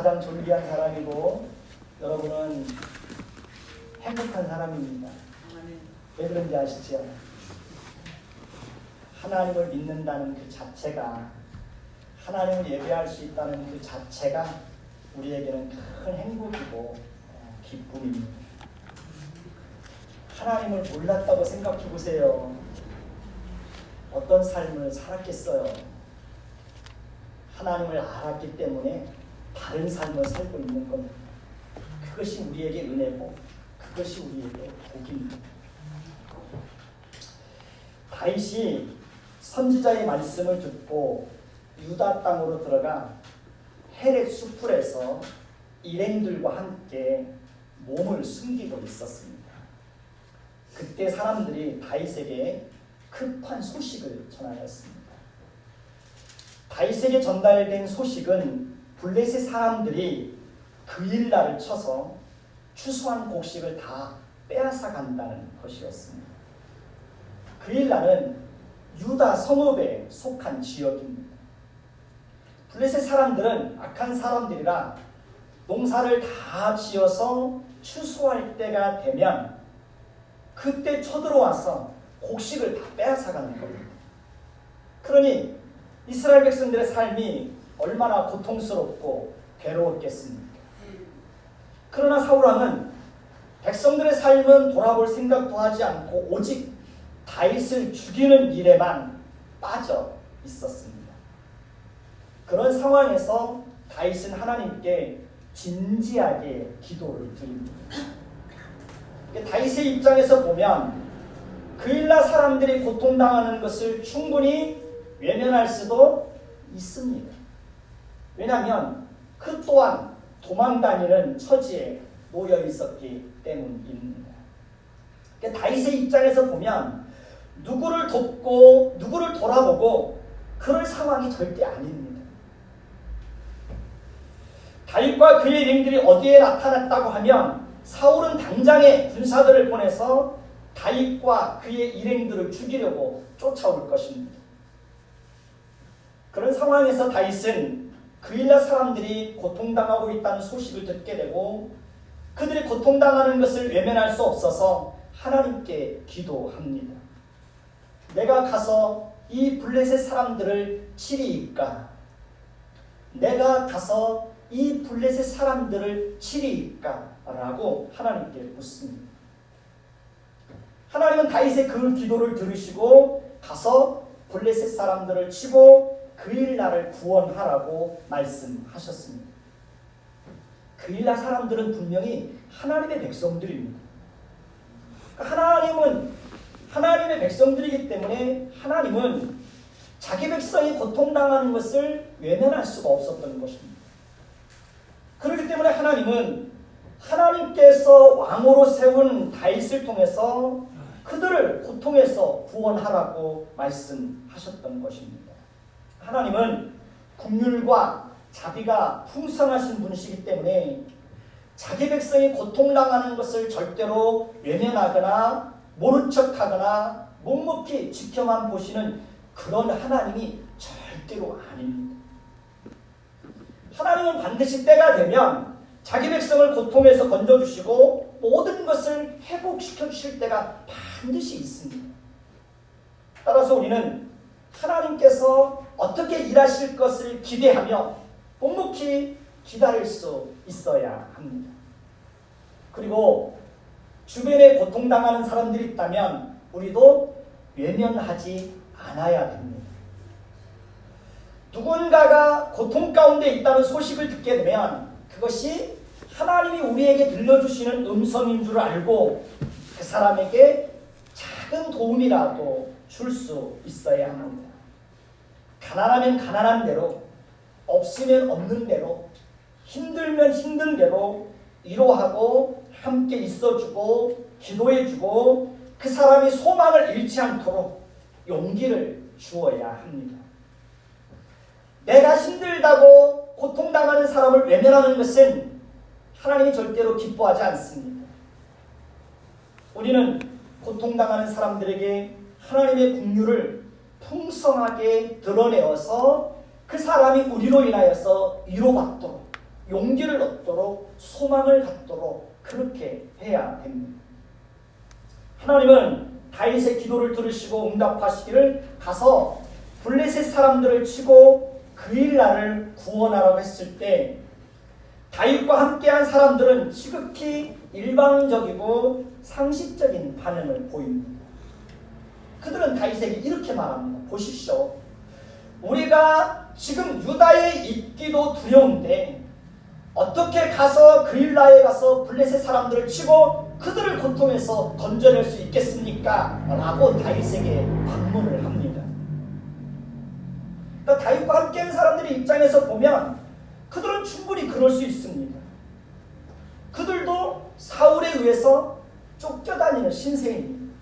가장 존귀한 사람이고 여러분은 행복한 사람입니다. 왜 그런지 아시죠? 하나님을 믿는다는 그 자체가, 하나님을 예배할 수 있다는 그 자체가 우리에게는 큰 행복이고 기쁨입니다. 하나님을 몰랐다고 생각해 보세요. 어떤 삶을 살았겠어요? 하나님을 알았기 때문에 다른 삶을 살고 있는 겁니다. 그것이 우리에게 은혜고 그것이 우리에게 복입니다. 다윗이 선지자의 말씀을 듣고 유다 땅으로 들어가 헤렛 수풀에서 일행들과 함께 몸을 숨기고 있었습니다. 그때 사람들이 다윗에게 급한 소식을 전하였습니다. 다윗에게 전달된 소식은 블레셋 사람들이 그일라를 쳐서 추수한 곡식을 다 빼앗아 간다는 것이었습니다. 그일라는 유다 성읍에 속한 지역입니다. 블레셋 사람들은 악한 사람들이라 농사를 다 지어서 추수할 때가 되면 그때 쳐들어와서 곡식을 다 빼앗아 가는 겁니다. 그러니 이스라엘 백성들의 삶이 얼마나 고통스럽고 괴로웠겠습니까? 그러나 사울왕은 백성들의 삶은 돌아볼 생각도 하지 않고 오직 다윗을 죽이는 일에만 빠져 있었습니다. 그런 상황에서 다윗은 하나님께 진지하게 기도를 드립니다. 다윗의 입장에서 보면 그일라 사람들이 고통당하는 것을 충분히 외면할 수도 있습니다. 왜냐하면 그 또한 도망다니는 처지에 놓여 있었기 때문입니다. 다윗의 입장에서 보면 누구를 돕고 누구를 돌아보고 그럴 상황이 절대 아닙니다. 다윗과 그의 일행들이 어디에 나타났다고 하면 사울은 당장에 군사들을 보내서 다윗과 그의 일행들을 죽이려고 쫓아올 것입니다. 그런 상황에서 다윗은 그일라 사람들이 고통당하고 있다는 소식을 듣게 되고 그들이 고통당하는 것을 외면할 수 없어서 하나님께 기도합니다. 내가 가서 이 블레셋 사람들을 치리이까? 내가 가서 이 블레셋 사람들을 치리이까? 라고 하나님께 묻습니다. 하나님은 다윗의 그 기도를 들으시고 가서 블레셋 사람들을 치고 그일라를 구원하라고 말씀하셨습니다. 그일라 사람들은 분명히 하나님의 백성들입니다. 하나님은 하나님의 백성들이기 때문에 하나님은 자기 백성이 고통당하는 것을 외면할 수가 없었던 것입니다. 그렇기 때문에 하나님은 하나님께서 왕으로 세운 다윗을 통해서 그들을 고통에서 구원하라고 말씀하셨던 것입니다. 하나님은 긍휼과 자비가 풍성하신 분이시기 때문에 자기 백성이 고통당하는 것을 절대로 외면하거나 모른 척하거나 묵묵히 지켜만 보시는 그런 하나님이 절대로 아닙니다. 하나님은 반드시 때가 되면 자기 백성을 고통에서 건져주시고 모든 것을 회복시켜 주실 때가 반드시 있습니다. 따라서 우리는 하나님께서 어떻게 일하실 것을 기대하며 묵묵히 기다릴 수 있어야 합니다. 그리고 주변에 고통당하는 사람들이 있다면 우리도 외면하지 않아야 됩니다. 누군가가 고통 가운데 있다는 소식을 듣게 되면 그것이 하나님이 우리에게 들려주시는 음성인 줄 알고 그 사람에게 작은 도움이라도 줄 수 있어야 합니다. 가난하면 가난한 대로, 없으면 없는 대로, 힘들면 힘든 대로 위로하고 함께 있어주고 기도해주고 그 사람이 소망을 잃지 않도록 용기를 주어야 합니다. 내가 힘들다고 고통당하는 사람을 외면하는 것은 하나님이 절대로 기뻐하지 않습니다. 우리는 고통당하는 사람들에게 하나님의 긍휼을 풍성하게 드러내어서 그 사람이 우리로 인하여서 위로받도록 용기를 얻도록 소망을 갖도록 그렇게 해야 됩니다. 하나님은 다윗의 기도를 들으시고 응답하시기를 가서 블레셋 사람들을 치고 그 일날을 구원하라고 했을 때 다윗과 함께한 사람들은 지극히 일방적이고 상식적인 반응을 보입니다. 그들은 다윗에게 이렇게 말합니다. 보십시오. 우리가 지금 유다에 있기도 두려운데 어떻게 가서 그 일나에 가서 블레셋 사람들을 치고 그들을 고통에서 건져낼 수 있겠습니까? 라고 다윗에게 반문을 합니다. 그러니까 다윗과 함께한 사람들의 입장에서 보면 그들은 충분히 그럴 수 있습니다. 그들도 사울에 의해서 쫓겨다니는 신세입니다.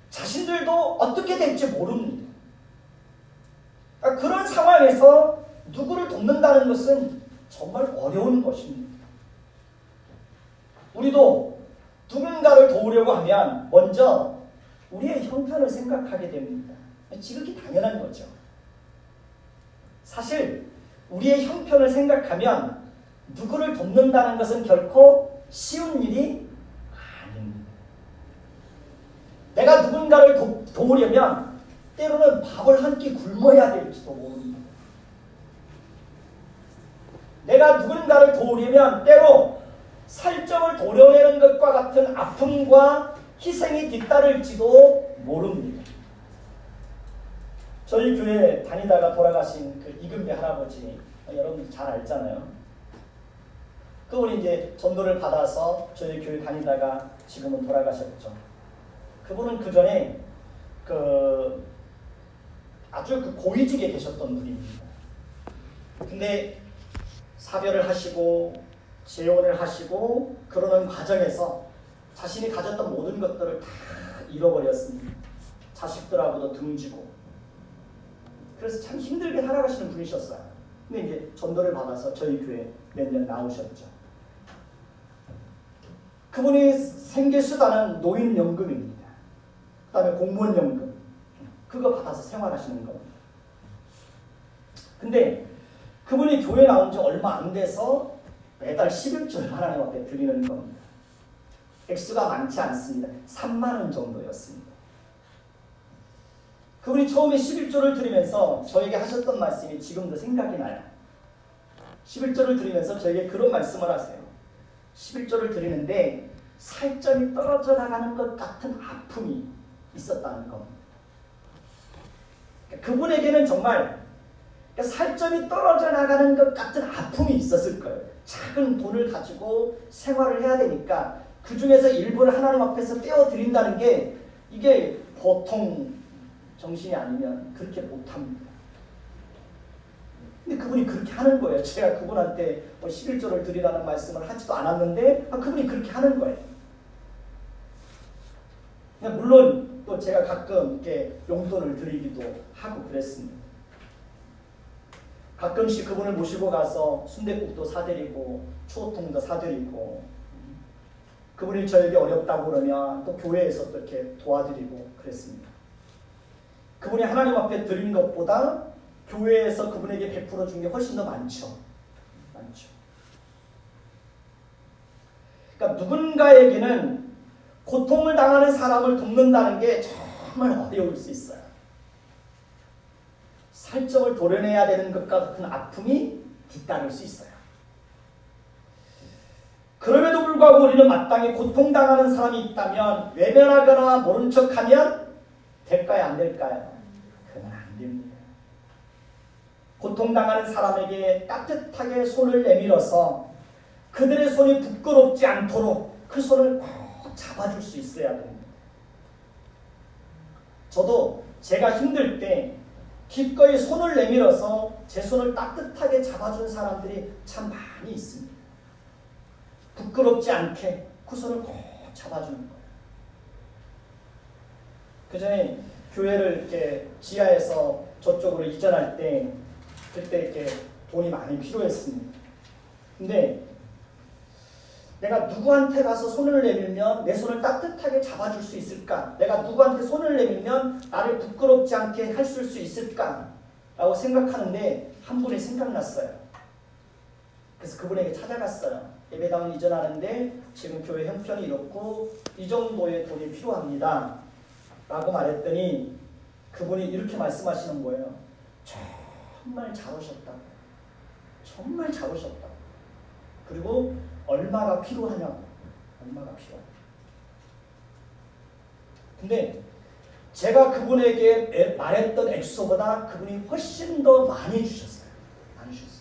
자신들도 어떻게 될지 모릅니다. 그러니까 그런 상황에서 누구를 돕는다는 것은 정말 어려운 것입니다. 우리도 누군가를 도우려고 하면 먼저 우리의 형편을 생각하게 됩니다. 지극히 당연한 거죠. 사실 우리의 형편을 생각하면 누구를 돕는다는 것은 결코 쉬운 일이 아닙니다. 내가 누군가를 도우려면 때로는 밥을 한 끼 굶어야 될지도 모릅니다. 내가 누군가를 도우려면 때로 살점을 도려내는 것과 같은 아픔과 희생이 뒤따를지도 모릅니다. 저희 교회 다니다가 돌아가신 그 이금배 할아버지 여러분들 잘 알잖아요. 그분이 이제 전도를 받아서 저희 교회 다니다가 지금은 돌아가셨죠. 그분은 그 전에 아주 고위직에 계셨던 분입니다. 근데 사별을 하시고 재혼을 하시고 그러는 과정에서 자신이 가졌던 모든 것들을 다 잃어버렸습니다. 자식들하고도 등지고. 그래서 참 힘들게 살아가시는 분이셨어요. 근데 이제 전도를 받아서 저희 교회 몇 년 나오셨죠. 그분이 생계수단은 노인연금입니다. 그 다음에 공무원연금. 그거 받아서 생활하시는 겁니다. 근데 그분이 교회 나온 지 얼마 안 돼서 매달 11조를 하나님 앞에 드리는 겁니다. 액수가 많지 않습니다. 3만 원 정도였습니다. 그분이 처음에 11조를 드리면서 저에게 하셨던 말씀이 지금도 생각이 나요. 11조를 드리면서 저에게 그런 말씀을 하세요. 11조를 드리는데 살점이 떨어져 나가는 것 같은 아픔이 있었다는 겁니다. 그분에게는 정말 살점이 떨어져 나가는 것 같은 아픔이 있었을 거예요. 작은 돈을 가지고 생활을 해야 되니까 그 중에서 일부를 하나님 앞에서 떼어드린다는 게 이게 보통 정신이 아니면 그렇게 못합니다. 근데 그분이 그렇게 하는 거예요. 제가 그분한테 11조를 드리라는 말씀을 하지도 않았는데 그분이 그렇게 하는 거예요. 물론 또 제가 가끔 이렇게 용돈을 드리기도 하고 그랬습니다. 가끔씩 그분을 모시고 가서 순댓국도 사드리고 추어통도 사드리고 그분이 저에게 어렵다고 그러면 또 교회에서 또 이렇게 도와드리고 그랬습니다. 그분이 하나님 앞에 드린 것보다 교회에서 그분에게 베풀어 준 게 훨씬 더 많죠. 그러니까 누군가에게는 고통을 당하는 사람을 돕는다는 게 정말 어려울 수 있어요. 살점을 도려내야 되는 것과 같은 아픔이 뒤따를 수 있어요. 그럼에도 불구하고 우리는 마땅히 고통당하는 사람이 있다면 외면하거나 모른 척하면 될까요? 안 될까요? 그건 안 됩니다. 고통당하는 사람에게 따뜻하게 손을 내밀어서 그들의 손이 부끄럽지 않도록 그 손을 꼭 잡아줄 수 있어야 됩니다. 저도 제가 힘들 때 기꺼이 손을 내밀어서 제 손을 따뜻하게 잡아준 사람들이 참 많이 있습니다. 부끄럽지 않게 그 손을 꼭 잡아주는 거예요. 그 전에 교회를 이렇게 지하에서 저쪽으로 이전할 때 그때 이렇게 돈이 많이 필요했습니다. 근데 내가 누구한테 가서 손을 내밀면 내 손을 따뜻하게 잡아줄 수 있을까? 내가 누구한테 손을 내밀면 나를 부끄럽지 않게 할 수 있을까? 라고 생각하는데 한 분이 생각났어요. 그래서 그분에게 찾아갔어요. 예배당을 이전하는데 지금 교회 형편이 이렇고 이 정도의 돈이 필요합니다 라고 말했더니 그분이 이렇게 말씀하시는 거예요. 정말 잘 오셨다. 정말 잘 오셨다. 그리고 얼마가 필요하냐고. 얼마가 필요하냐. 근데 제가 그분에게 말했던 액수보다 그분이 훨씬 더 많이 주셨어요. 많이 주셨어요.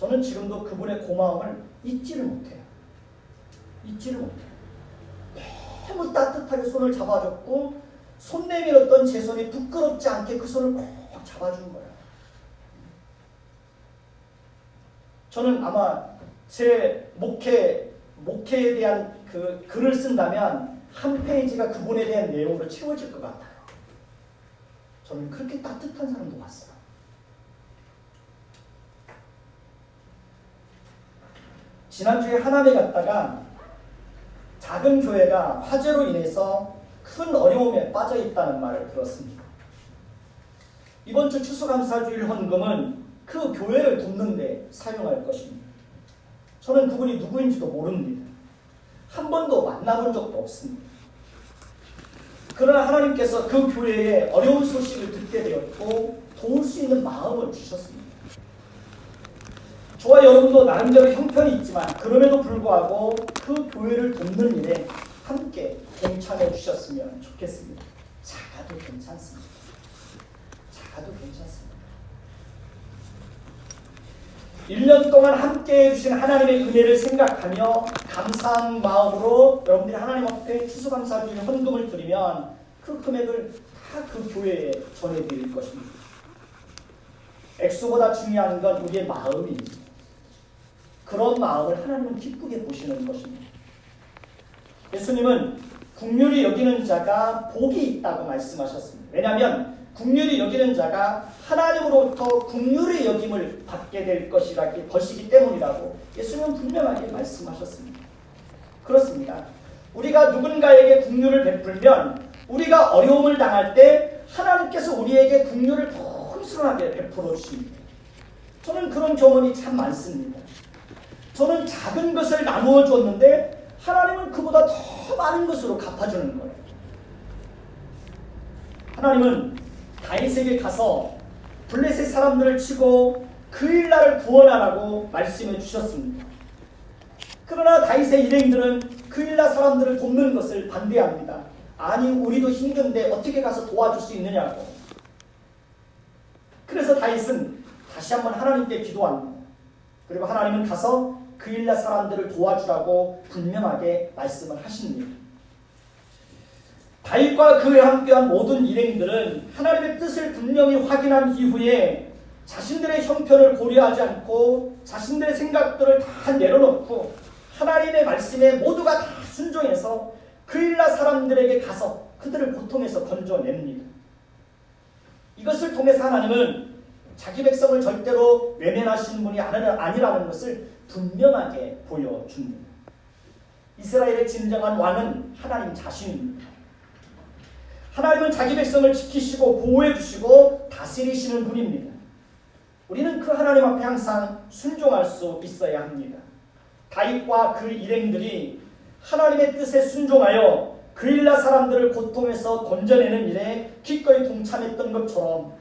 저는 지금도 그분의 고마움을 잊지를 못해요. 잊지를 못해요. 너무 따뜻하게 손을 잡아줬고 손 내밀었던 제 손이 부끄럽지 않게 그 손을 꼭 잡아준 거예요. 저는 아마 제 목회에 대한 그 글을 쓴다면 한 페이지가 그분에 대한 내용으로 채워질 것 같아요. 저는 그렇게 따뜻한 사람도 봤어요. 지난주에 하남에 갔다가 작은 교회가 화재로 인해서 큰 어려움에 빠져 있다는 말을 들었습니다. 이번 주 추수감사주일 헌금은 그 교회를 돕는 데 사용할 것입니다. 저는 그분이 누구인지도 모릅니다. 한 번도 만나본 적도 없습니다. 그러나 하나님께서 그 교회에 어려운 소식을 듣게 되었고 도울 수 있는 마음을 주셨습니다. 저와 여러분도 나름대로 형편이 있지만 그럼에도 불구하고 그 교회를 돕는 일에 함께 동참해 주셨으면 좋겠습니다. 작아도 괜찮습니다. 작아도 괜찮습니다. 1년 동안 함께해 주신 하나님의 은혜를 생각하며 감사한 마음으로 여러분들이 하나님 앞에 추수감사주일 헌금을 드리면 그 금액을 다 그 교회에 전해드릴 것입니다. 액수보다 중요한 건 우리의 마음입니다. 그런 마음을 하나님은 기쁘게 보시는 것입니다. 예수님은 긍휼히 여기는 자가 복이 있다고 말씀하셨습니다. 왜냐하면 긍휼히 여기는 자가 하나님으로부터 긍휼의 여김을 받게 될 것이기 때문이라고 예수님은 분명하게 말씀하셨습니다. 그렇습니다. 우리가 누군가에게 긍휼을 베풀면 우리가 어려움을 당할 때 하나님께서 우리에게 긍휼을 풍성하게 베풀어 주십니다. 저는 그런 경험이 참 많습니다. 저는 작은 것을 나누어 줬는데 하나님은 그보다 더 많은 것으로 갚아주는 거예요. 하나님은 다윗에게 가서 블레셋 사람들을 치고 그 일날을 구원하라고 말씀해 주셨습니다. 그러나 다윗의 일행들은 그 일날 사람들을 돕는 것을 반대합니다. 아니 우리도 힘든데 어떻게 가서 도와줄 수 있느냐고. 그래서 다윗은 다시 한번 하나님께 기도합니다. 그리고 하나님은 가서 그 일날 사람들을 도와주라고 분명하게 말씀을 하십니다. 다윗과 그에 함께한 모든 일행들은 하나님의 뜻을 분명히 확인한 이후에 자신들의 형편을 고려하지 않고 자신들의 생각들을 다 내려놓고 하나님의 말씀에 모두가 다 순종해서 그 일날 사람들에게 가서 그들을 고통에서 건져냅니다. 이것을 통해서 하나님은 자기 백성을 절대로 외면하시는 분이 아니라는 것을 분명하게 보여줍니다. 이스라엘의 진정한 왕은 하나님 자신입니다. 하나님은 자기 백성을 지키시고 보호해 주시고 다스리시는 분입니다. 우리는 그 하나님 앞에 항상 순종할 수 있어야 합니다. 다윗과 그 일행들이 하나님의 뜻에 순종하여 그 일날 사람들을 고통에서 건져내는 일에 기꺼이 동참했던 것처럼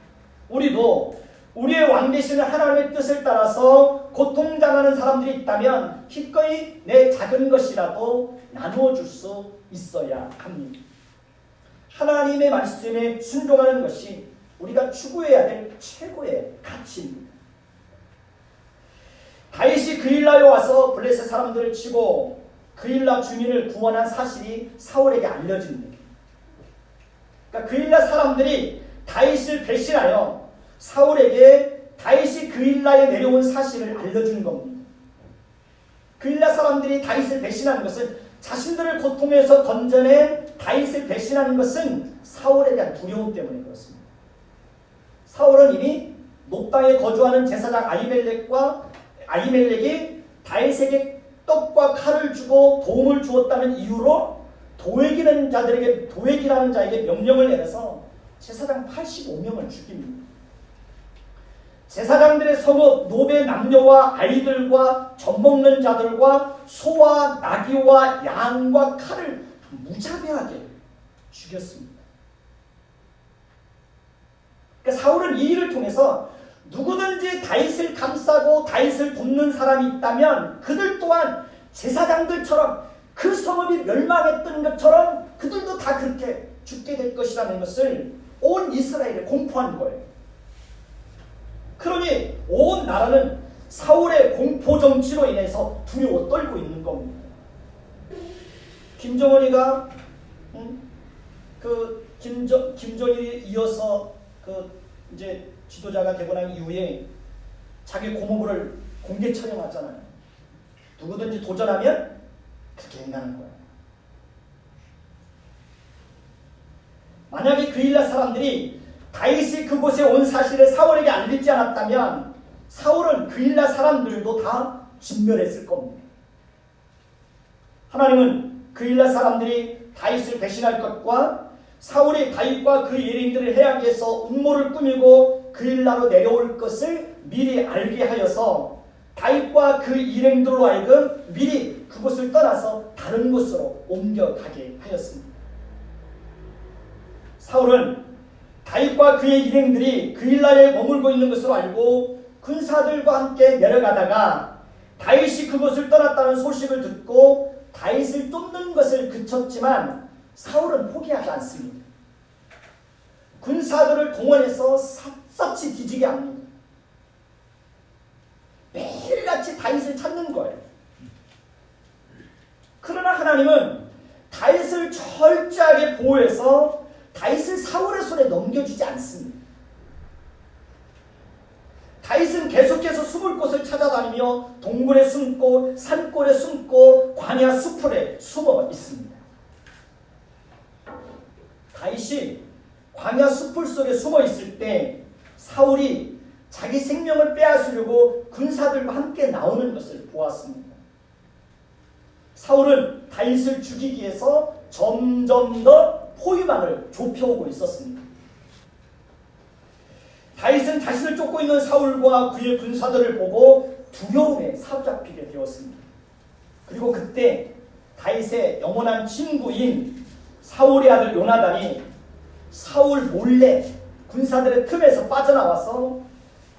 우리도 우리의 왕 되시는 하나님의 뜻을 따라서 고통당하는 사람들이 있다면 기꺼이 내 작은 것이라도 나누어 줄 수 있어야 합니다. 하나님의 말씀에 순종하는 것이 우리가 추구해야 될 최고의 가치입니다. 다윗이 그일라에 와서 블레셋 사람들을 치고 그일라 주민을 구원한 사실이 사울에게 알려집니다. 그러니까 그일라 사람들이 다윗을 배신하여 사울에게 다윗이 그일라에 내려온 사실을 알려준 겁니다. 그일라 사람들이 다윗을 배신하는 것은 자신들을 고통에서 건져낸 다윗을 배신하는 것은 사울에 대한 두려움 때문에 그렇습니다. 사울은 이미 높방에 거주하는 제사장 아히멜렉이 다윗에게 떡과 칼을 주고 도움을 주었다는 이유로 도액이라는 자에게 명령을 내려서 제사장 85명을 죽입니다. 제사장들의 성읍 노베 남녀와 아이들과 젖먹는 자들과 소와 나귀와 양과 칼을 무자비하게 죽였습니다. 그러니까 사울은 이 일을 통해서 누구든지 다윗을 감싸고 다윗을 돕는 사람이 있다면 그들 또한 제사장들처럼 그 성읍이 멸망했던 것처럼 그들도 다 그렇게 죽게 될 것이라는 것을 온 이스라엘에 공포한 거예요. 그러니 온 나라는 사울의 공포 정치로 인해서 두려워 떨고 있는 겁니다. 김정은이가 김정일이 이어서 이제 지도자가 되고 난 이후에 자기 고모부를 공개 처형하잖아요. 누구든지 도전하면 그렇게 행하는 거예요. 만약에 그일라 사람들이 다윗이 그곳에 온 사실을 사울에게 알리지 않았다면 사울은 그일라 사람들도 다 진멸했을 겁니다. 하나님은 그일라 사람들이 다윗을 배신할 것과 사울이 다윗과 그 예린들을 해하기 위해서 음모를 꾸미고 그일라로 내려올 것을 미리 알게 하여서 다윗과 그 일행들로 하여금 미리 그곳을 떠나서 다른 곳으로 옮겨가게 하였습니다. 사울은 다윗과 그의 일행들이 그일라에 머물고 있는 것으로 알고 군사들과 함께 내려가다가 다윗이 그곳을 떠났다는 소식을 듣고 다윗을 쫓는 것을 그쳤지만 사울은 포기하지 않습니다. 군사들을 동원해서 샅샅이 뒤지게 합니다. 매일같이 다윗을 찾는 거예요. 그러나 하나님은 다윗을 철저하게 보호해서 다윗을 사울의 손에 넘겨주지 않습니다. 다윗은 계속해서 숨을 곳을 찾아다니며 동굴에 숨고 산골에 숨고 광야 수풀에 숨어 있습니다. 다윗이 광야 수풀 속에 숨어 있을 때 사울이 자기 생명을 빼앗으려고 군사들과 함께 나오는 것을 보았습니다. 사울은 다윗을 죽이기 위해서 점점 더 포위망을 좁혀오고 있었습니다. 다윗은 자신을 쫓고 있는 사울과 그의 군사들을 보고 두려움에 사로잡히게 되었습니다. 그리고 그때 다윗의 영원한 친구인 사울의 아들 요나단이 사울 몰래 군사들의 틈에서 빠져나와서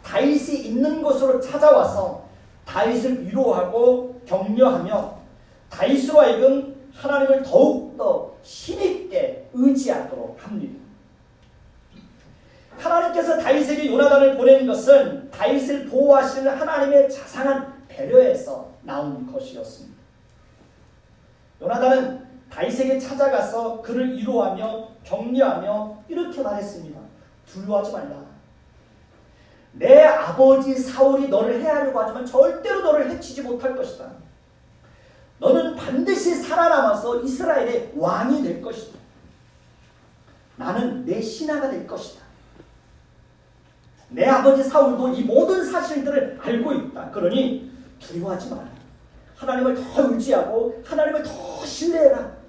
다윗이 있는 곳으로 찾아와서 다윗을 위로하고 격려하며 다윗으로 하여금 하나님을 더욱더 힘있게 의지하도록 합니다. 하나님께서 다윗에게 요나단을 보낸 것은 다윗을 보호하시는 하나님의 자상한 배려에서 나온 것이었습니다. 요나단은 다윗에게 찾아가서 그를 위로하며 격려하며 이렇게 말했습니다. 두려워하지 말라. 내 아버지 사울이 너를 해하려고 하지만 절대로 너를 해치지 못할 것이다. 너는 반드시 살아남아서 이스라엘의 왕이 될 것이다. 나는 내 신하가 될 것이다. 내 아버지 사울도 이 모든 사실들을 알고 있다. 그러니 두려워하지 마라. 하나님을 더 의지하고 하나님을 더 신뢰해라.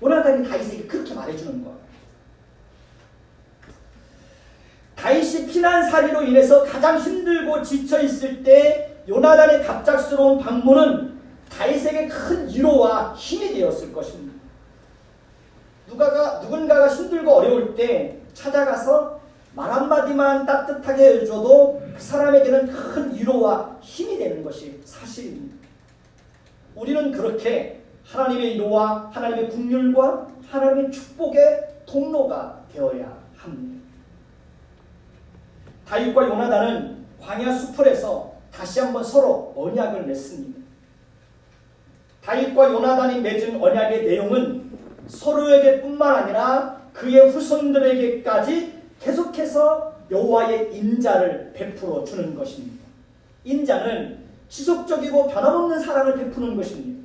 요나단이 다윗에게 그렇게 말해주는 거야. 다윗이 피난살이로 인해서 가장 힘들고 지쳐있을 때 요나단의 갑작스러운 방문은 다윗에게 큰 위로와 힘이 되었을 것입니다. 누군가가 힘들고 어려울 때 찾아가서 말 한마디만 따뜻하게 해줘도 그 사람에게는 큰 위로와 힘이 되는 것이 사실입니다. 우리는 그렇게 하나님의 위로와 하나님의 긍휼과 하나님의 축복의 통로가 되어야 합니다. 다윗과 요나단은 광야 수풀에서 다시 한번 서로 언약을 맺습니다. 다윗과 요나단이 맺은 언약의 내용은 서로에게 뿐만 아니라 그의 후손들에게까지 계속해서 여호와의 인자를 베풀어 주는 것입니다. 인자는 지속적이고 변함없는 사랑을 베푸는 것입니다.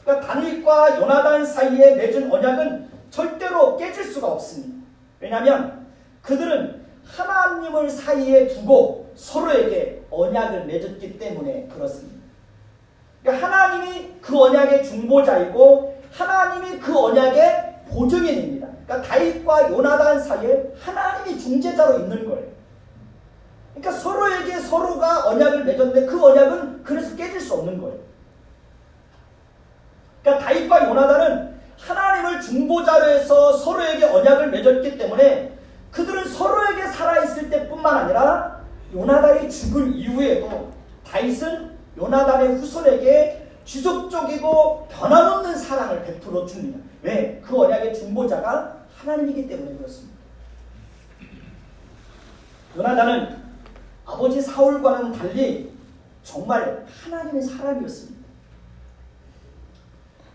그러니까 다윗과 요나단 사이에 맺은 언약은 절대로 깨질 수가 없습니다. 왜냐하면 그들은 하나님을 사이에 두고 서로에게 언약을 맺었기 때문에 그렇습니다. 그러니까 하나님이 그 언약의 중보자이고 하나님이 그 언약의 보증인입니다. 그러니까 다윗과 요나단 사이에 하나님이 중재자로 있는 거예요. 그러니까 서로에게 서로가 언약을 맺었는데 그 언약은 그래서 깨질 수 없는 거예요. 그러니까 다윗과 요나단은 하나님을 중보자로 해서 서로에게 언약을 맺었기 때문에 그들은 서로에게 살아있을 때뿐만 아니라 요나단이 죽을 이후에도 다윗은 요나단의 후손에게 지속적이고 변함없는 사랑을 베풀어 줍니다. 왜? 그 언약의 중보자가 하나님이기 때문에 그렇습니다. 요나단은 아버지 사울과는 달리 정말 하나님의 사람이었습니다.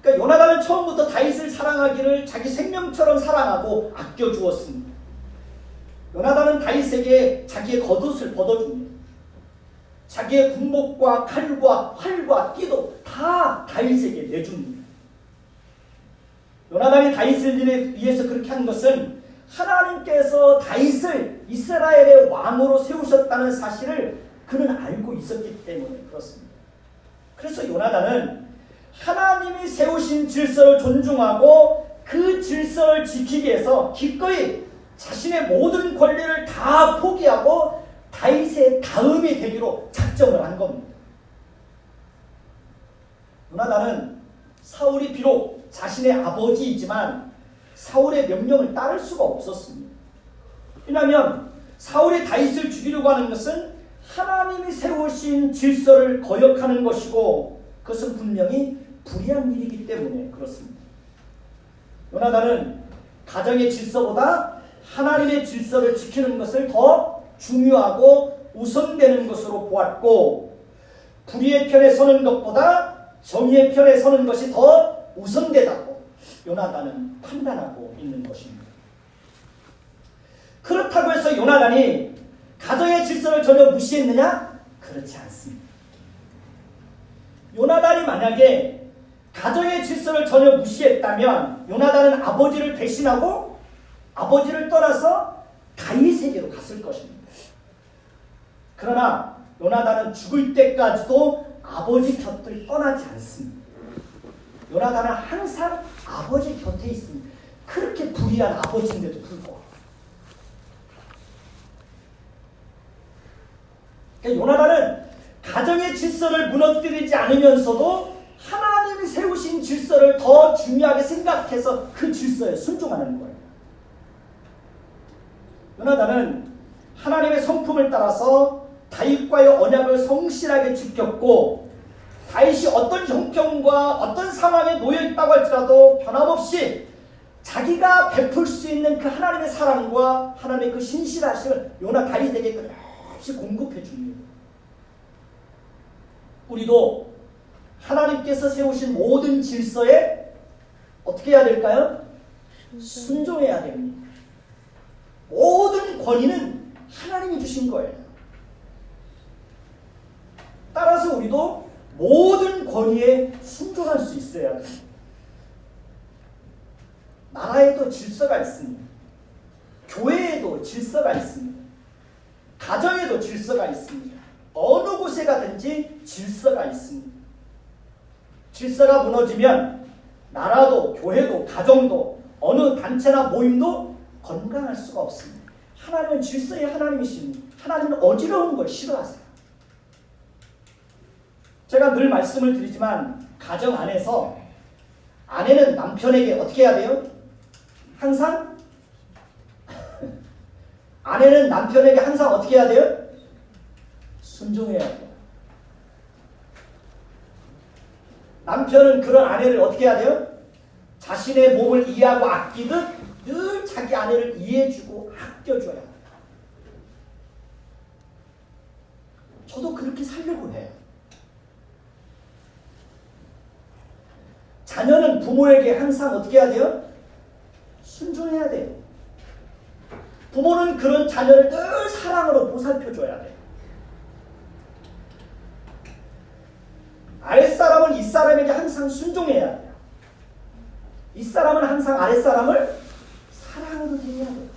그러니까 요나단은 처음부터 다윗을 사랑하기를 자기 생명처럼 사랑하고 아껴주었습니다. 요나단은 다윗에게 자기의 겉옷을 벗어줍니다. 자기의 군복과 칼과 활과 띠도 다 다윗에게 내줍니다. 요나단이 다윗을 위해서 그렇게 한 것은 하나님께서 다윗을 이스라엘의 왕으로 세우셨다는 사실을 그는 알고 있었기 때문에 그렇습니다. 그래서 요나단은 하나님이 세우신 질서를 존중하고 그 질서를 지키기 위해서 기꺼이 자신의 모든 권리를 다 포기하고 다윗의 다음이 되기로 작정을 한 겁니다. 요나단은 사울이 비록 자신의 아버지이지만 사울의 명령을 따를 수가 없었습니다. 왜냐하면 사울이 다윗을 죽이려고 하는 것은 하나님이 세우신 질서를 거역하는 것이고 그것은 분명히 불의한 일이기 때문에 그렇습니다. 요나단은 가정의 질서보다 하나님의 질서를 지키는 것을 더 중요하고 우선되는 것으로 보았고 불의의 편에 서는 것보다 정의의 편에 서는 것이 더 우선되다고 요나단은 판단하고 있는 것입니다. 그렇다고 해서 요나단이 가정의 질서를 전혀 무시했느냐? 그렇지 않습니다. 요나단이 만약에 가정의 질서를 전혀 무시했다면 요나단은 아버지를 배신하고 아버지를 떠나서 다윗에게로 갔을 것입니다. 그러나 요나단은 죽을 때까지도 아버지 곁을 떠나지 않습니다. 요나단은 항상 아버지 곁에 있습니다. 그렇게 불의한 아버지인데도 불구하고. 그러니까 요나단은 가정의 질서를 무너뜨리지 않으면서도 하나님이 세우신 질서를 더 중요하게 생각해서 그 질서에 순종하는 거예요. 요나단은 하나님의 성품을 따라서 다윗과의 언약을 성실하게 지켰고 다윗이 어떤 형편과 어떤 상황에 놓여있다고 할지라도 변함없이 자기가 베풀 수 있는 그 하나님의 사랑과 하나님의 그 신실하심을 다윗에게 끊임없이 공급해 줍니다. 우리도 하나님께서 세우신 모든 질서에 어떻게 해야 될까요? 순종해야 됩니다. 모든 권위는 하나님이 주신 거예요. 따라서 우리도 모든 권위에 순종할 수 있어야 됩니다. 나라에도 질서가 있습니다. 교회에도 질서가 있습니다. 가정에도 질서가 있습니다. 어느 곳에 가든지 질서가 있습니다. 질서가 무너지면 나라도 교회도 가정도 어느 단체나 모임도 건강할 수가 없습니다. 하나님은 질서의 하나님이십니다. 하나님은 어지러운 걸 싫어하세요. 제가 늘 말씀을 드리지만 가정 안에서 아내는 남편에게 어떻게 해야 돼요? 항상 아내는 남편에게 항상 어떻게 해야 돼요? 순종해야 돼요. 남편은 그런 아내를 어떻게 해야 돼요? 자신의 몸을 이해하고 아끼듯 늘 자기 아내를 이해해주고 아껴줘야 돼요. 저도 그렇게 살려고 해요. 자녀는 부모에게 항상 어떻게 해야 돼요? 순종해야 돼요. 부모는 그런 자녀를 늘 사랑으로 보살펴줘야 돼요. 아랫사람은 윗사람에게 항상 순종해야 돼요. 윗사람은 항상 아랫사람을 사랑으로 대해야 돼요.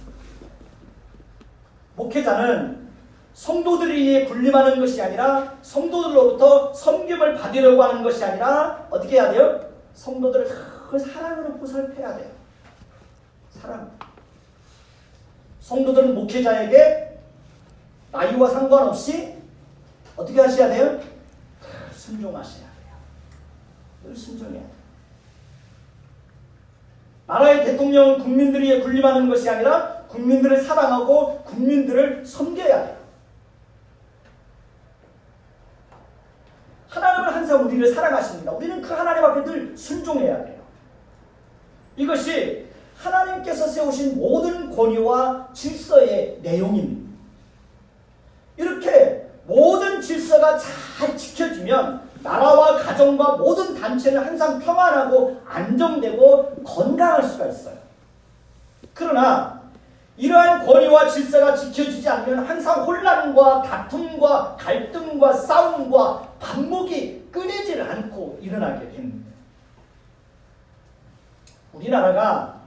목회자는 성도들이 군림하는 것이 아니라 성도들로부터 섬김을 받으려고 하는 것이 아니라 어떻게 해야 돼요? 성도들을 늘 사랑으로 보살펴야 돼요. 하라고. 성도들은 목회자에게 나이와 상관없이 어떻게 하셔야 돼요? 순종하셔야 돼요. 늘 순종해야 돼요. 나라의 대통령은 국민들이 군림하는 것이 아니라 국민들을 사랑하고 국민들을 섬겨야 돼요. 하나님은 항상 우리를 사랑하십니다. 우리는 그 하나님 앞에 늘 순종해야 돼요. 이것이 하나님께서 세우신 모든 권위와 질서의 내용입니다. 이렇게 모든 질서가 잘 지켜지면 나라와 가정과 모든 단체는 항상 평안하고 안정되고 건강할 수가 있어요. 그러나 이러한 권위와 질서가 지켜지지 않으면 항상 혼란과 다툼과 갈등과 싸움과 반목이 끊이질 않고 일어나게 됩니다. 우리나라가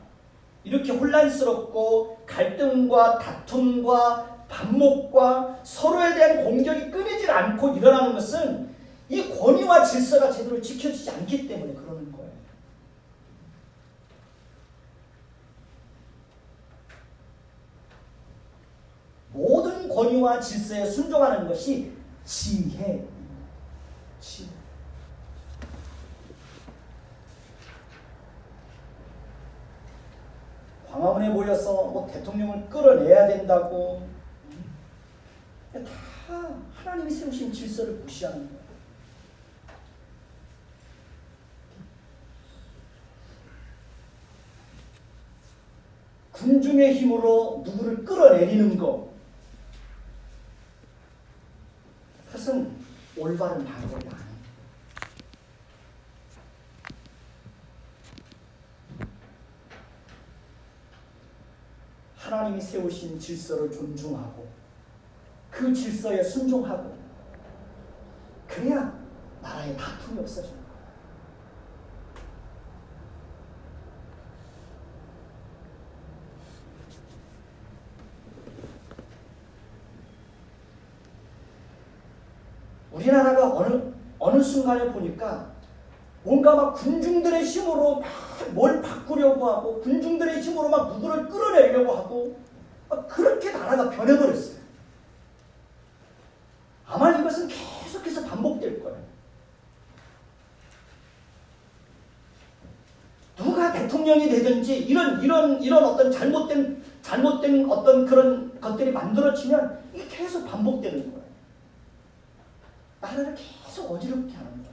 이렇게 혼란스럽고 갈등과 다툼과 반목과 서로에 대한 공격이 끊이질 않고 일어나는 것은 이 권위와 질서가 제대로 지켜지지 않기 때문에 그러는 거예요. 모든 권위와 질서에 순종하는 것이 지혜입니다. 지혜. 광화문에 모여서 뭐 대통령을 끌어내야 된다고 다 하나님이 세우신 질서를 무시하는 거예요. 군중의 힘으로 누구를 끌어내리는 것, 그것은 올바른 방법이 아니에요. 하나님이 세우신 질서를 존중하고 그 질서에 순종하고 그래야 나라에 다툼이 없어집니다. 우리나라가 어느 순간에 보니까 뭔가 막 군중들의 힘으로 막 뭘 바꾸려고 하고 군중들의 힘으로 막 누구를 끌어내려고 하고 막 그렇게 나라가 변해버렸어요. 아마 이것은 계속해서 반복될 거예요. 누가 대통령이 되든지 이런 어떤 잘못된 어떤 그런 것들이 만들어지면 이게 계속 반복되는 거예요. 나라를 계속 어지럽게 하는 거예요.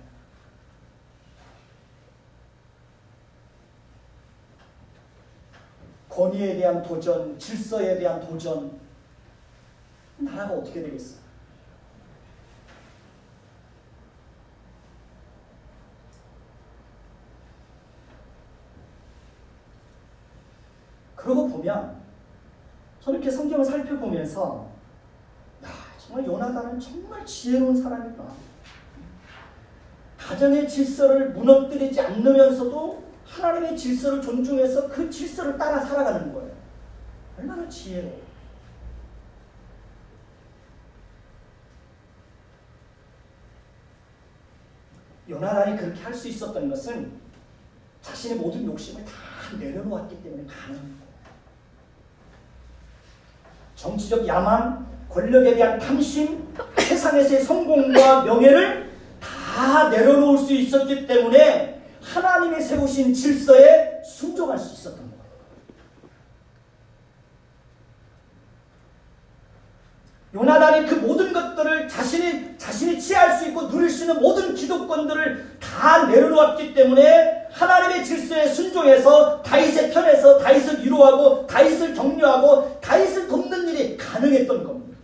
권위에 대한 도전, 질서에 대한 도전, 나라가 어떻게 되겠어요? 그러고 보면 저는 이렇게 성경을 살펴보면서 정말 요나단은 정말 지혜로운 사람이구나. 가정의 질서를 무너뜨리지 않으면서도 하나님의 질서를 존중해서 그 질서를 따라 살아가는 거예요. 얼마나 지혜로워. 요나단이 그렇게 할 수 있었던 것은 자신의 모든 욕심을 다 내려놓았기 때문에 가능한 거예요. 정치적 야망, 권력에 대한 탐심, 세상에서의 성공과 명예를 다 내려놓을 수 있었기 때문에 하나님이 세우신 질서에 순종할 수 있었던 거예요. 요나단이 그 모든 것들을 자신이 취할 수 있고 누릴 수 있는 모든 기득권들을 다 내려놓았기 때문에 하나님의 질서에 순종해서 다윗의 편에서 다윗을 위로하고 다윗을 격려하고 다윗을 돕는 일이 가능했던 겁니다.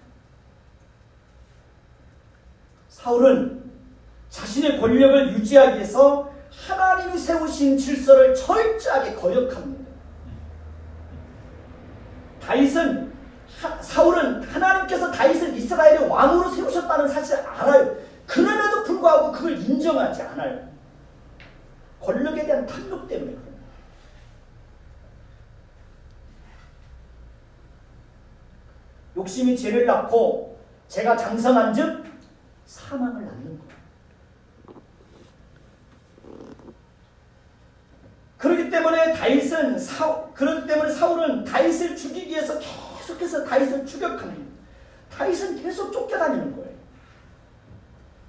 사울은 자신의 권력을 유지하기 위해서 하나님이 세우신 질서를 철저하게 거역합니다. 사울은 하나님께서 다윗을 이스라엘의 왕으로 세우셨다는 사실을 알아요. 그럼에도 불구하고 그걸 인정하지 않아요. 권력에 대한 탐욕 때문에 그래요. 욕심이 죄를 낳고 죄가 장성한 즉 사망을 낳는 거예요. 그렇기 때문에 사울은 다윗을 죽이기 위해서 계속해서 다윗을 추격합니다. 다윗은 계속 쫓겨다니는 거예요.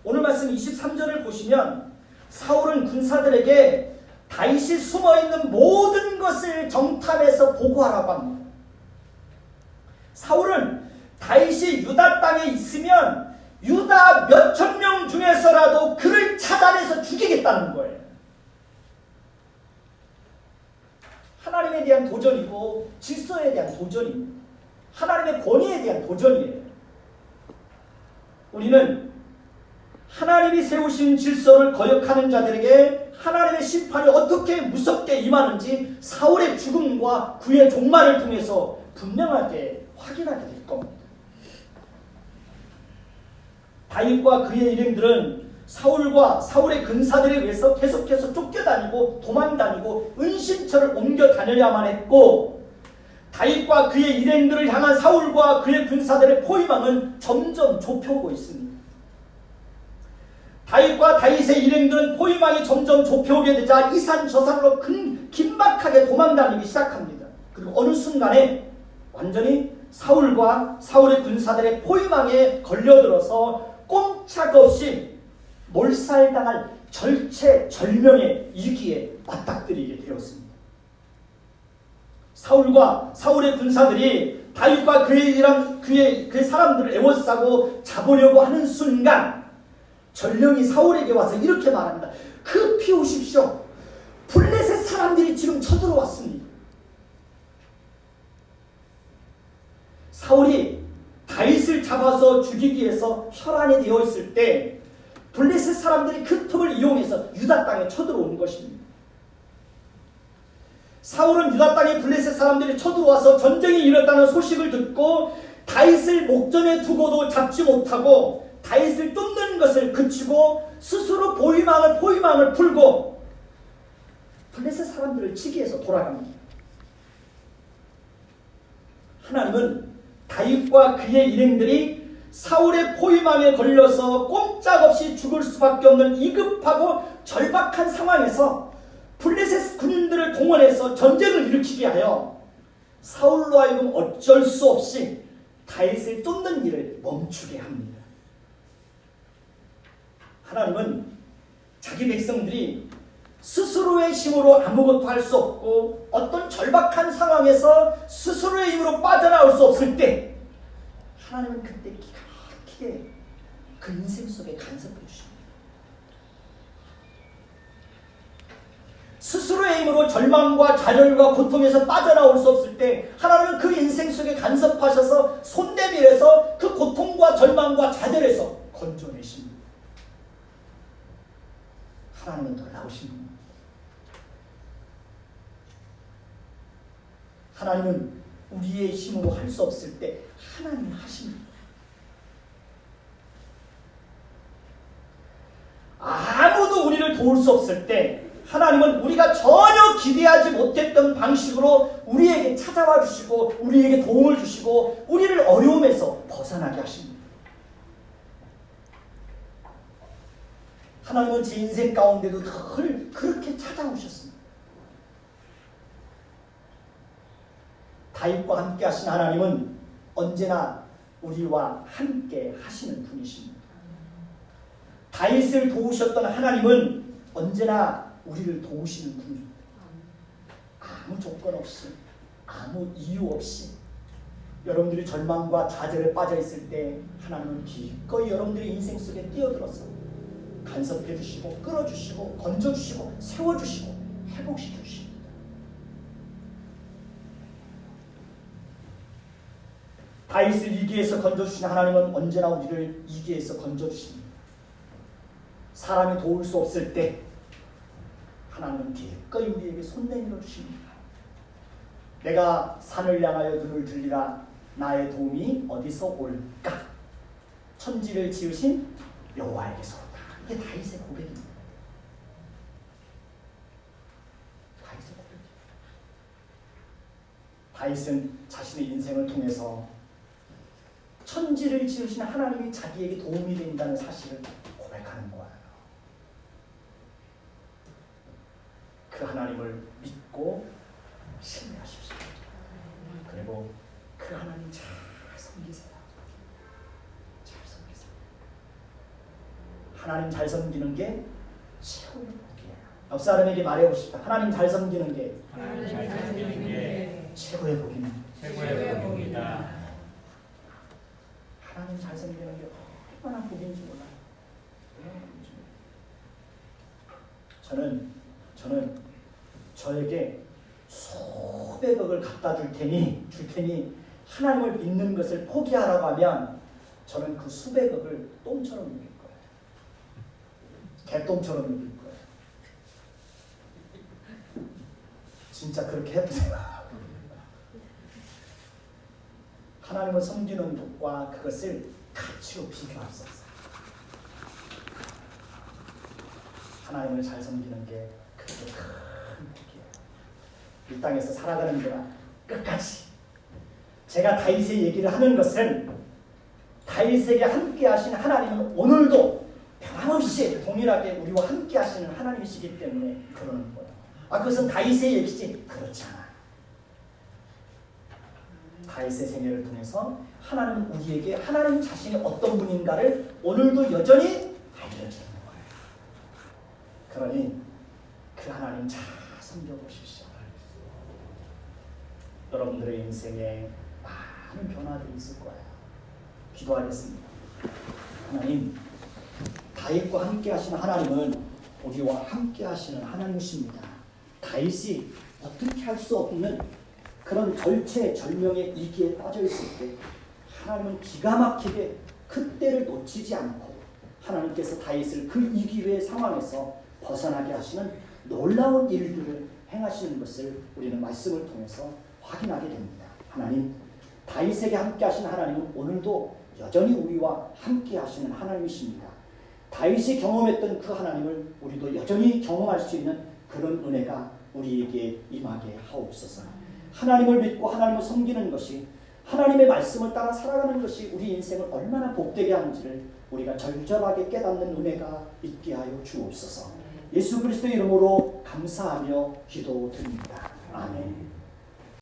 오늘 말씀 23절을 보시면 사울은 군사들에게 다윗이 숨어있는 모든 것을 정탐해서 보고하라고 합니다. 사울은 다윗이 유다 땅에 있으면 유다 몇천 명 중에서라도 그를 찾아내서 죽이겠다는 거예요. 하나님에 대한 도전이고 질서에 대한 도전입니다. 하나님의 권위에 대한 도전이에요. 우리는 하나님이 세우신 질서를 거역하는 자들에게 하나님의 심판이 어떻게 무섭게 임하는지 사울의 죽음과 그의 종말을 통해서 분명하게 확인하게 될 겁니다. 다윗과 그의 일행들은 사울과 사울의 근사들에 의해서 계속해서 쫓겨다니고 도망다니고 은신처를 옮겨 다녀야만 했고, 다윗과 그의 일행들을 향한 사울과 그의 군사들의 포위망은 점점 좁혀오고 있습니다. 다윗과 다윗의 일행들은 포위망이 점점 좁혀오게 되자 이산 저산으로 긴박하게 도망다니기 시작합니다. 그리고 어느 순간에 완전히 사울과 사울의 군사들의 포위망에 걸려들어서 꼼짝없이 몰살당할 절체절명의 위기에 맞닥뜨리게 되었습니다. 사울과 사울의 군사들이 다윗과 그의 사람들을 에워싸고 잡으려고 하는 순간 전령이 사울에게 와서 이렇게 말합니다. 급히 오십시오. 블레셋 사람들이 지금 쳐들어왔습니다. 사울이 다윗을 잡아서 죽이기 위해서 혈안이 되어 있을 때 블레셋 사람들이 그 틈을 이용해서 유다 땅에 쳐들어온 것입니다. 사울은 유다 땅에 블레셋 사람들이 쳐들어와서 전쟁이 일었다는 소식을 듣고 다윗을 목전에 두고도 잡지 못하고 다윗을 쫓는 것을 그치고 스스로 포위망을 풀고 블레셋 사람들을 치기 위해서 돌아갑니다. 하나님은 다윗과 그의 일행들이 사울의 포위망에 걸려서 꼼짝없이 죽을 수밖에 없는 위급하고 절박한 상황에서 블레셋 군인들을 동원해서 전쟁을 일으키게 하여 사울로 하여금 어쩔 수 없이 다윗을 쫓는 일을 멈추게 합니다. 하나님은 자기 백성들이 스스로의 힘으로 아무것도 할 수 없고 어떤 절박한 상황에서 스스로의 힘으로 빠져나올 수 없을 때 하나님은 그때 기가 막히게 그 인생 속에 간섭해 주십니다. 스스로의 힘으로 절망과 좌절과 고통에서 빠져나올 수 없을 때 하나님은 그 인생 속에 간섭하셔서 손대밀어서 그 고통과 절망과 좌절에서 건져내십니다. 하나님은 놀라우신 분입니다. 하나님은 우리의 힘으로 할 수 없을 때 하나님이 하십니다. 아무도 우리를 도울 수 없을 때 하나님은 우리가 전혀 기대하지 못했던 방식으로 우리에게 찾아와 주시고 우리에게 도움을 주시고 우리를 어려움에서 벗어나게 하십니다. 하나님은 제 인생 가운데도 늘 그렇게 찾아오셨습니다. 다윗과 함께 하신 하나님은 언제나 우리와 함께 하시는 분이십니다. 다윗을 도우셨던 하나님은 언제나 우리를 도우시는 분입니다. 아무 조건 없이, 아무 이유 없이 여러분들이 절망과 좌절에 빠져 있을 때 하나님은 기꺼이 여러분들의 인생 속에 뛰어들어서 간섭해 주시고 끌어주시고 건져주시고 세워주시고 회복시켜 주십니다. 다윗을 위기에서 건져주신 하나님은 언제나 우리를 위기에서 건져주십니다. 사람이 도울 수 없을 때 하나님은 기꺼이 우리에게 손 내밀어 주십니다. 내가 산을 향하여 눈을 들리라. 나의 도움이 어디서 올까? 천지를 지으신 여호와에게서 온다. 이게 다윗의 고백입니다. 다윗의 고백입니다. 다윗은 자신의 인생을 통해서 천지를 지으신 하나님이 자기에게 도움이 된다는 사실을 고백하는 거예요. 그 그 하나님을 믿고 신뢰하십시오. 그리고 그 하나님 잘 섬기세요. 잘 섬기세요. 하나님 잘 섬기는 게 최고의 복이에요. 옆 사람에게 말해보고 싶다. 하나님 잘 섬기는 게 최고의 복입니다. 최고의 복입니다. 하나님 잘 섬기는 게 얼마나 복인지 몰라요. 저는 저에게 수백억을 갖다 줄 테니 하나님을 믿는 것을 포기하라고 하면 저는 그 수백억을 똥처럼 여길 거예요. 개똥처럼 여길 거예요. 진짜 그렇게 해보세요. 하나님을 섬기는 것과 그것을 가치로 비교할 수 없어요. 하나님을 잘 섬기는 게 그렇게 큰 복이에요. 이 땅에서 살아가는 동안 끝까지 제가 다윗의 얘기를 하는 것은 다윗에게 함께 하신 하나님은 오늘도 변함없이 동일하게 우리와 함께 하시는 하나님이시기 때문에 그러는 거예요. 그것은 다윗의 얘기지 그렇지 않아요. 다윗의 생애를 통해서 하나님은 우리에게 하나님 자신이 어떤 분인가를 오늘도 여전히 알려주는 거예요. 그러니 그 하나님 잘 섬겨보십시오. 여러분들의 인생에 많은 변화들이 있을 거예요. 기도하겠습니다. 하나님, 다윗과 함께 하시는 하나님은 우리와 함께 하시는 하나님이십니다. 다윗이 어떻게 할 수 없는 그런 절체절명의 위기에 빠져 있을 때 하나님은 기가 막히게 그때를 놓치지 않고 하나님께서 다윗을 그 위기의 상황에서 벗어나게 하시는 놀라운 일들을 행하시는 것을 우리는 말씀을 통해서 확인하게 됩니다. 하나님, 다윗에게 함께 하신 하나님은 오늘도 여전히 우리와 함께 하시는 하나님이십니다. 다윗이 경험했던 그 하나님을 우리도 여전히 경험할 수 있는 그런 은혜가 우리에게 임하게 하옵소서. 하나님을 믿고 하나님을 섬기는 것이, 하나님의 말씀을 따라 살아가는 것이 우리 인생을 얼마나 복되게 하는지를 우리가 절절하게 깨닫는 은혜가 있게 하여 주옵소서. 예수 그리스도의 이름으로 감사하며 기도드립니다. 아멘.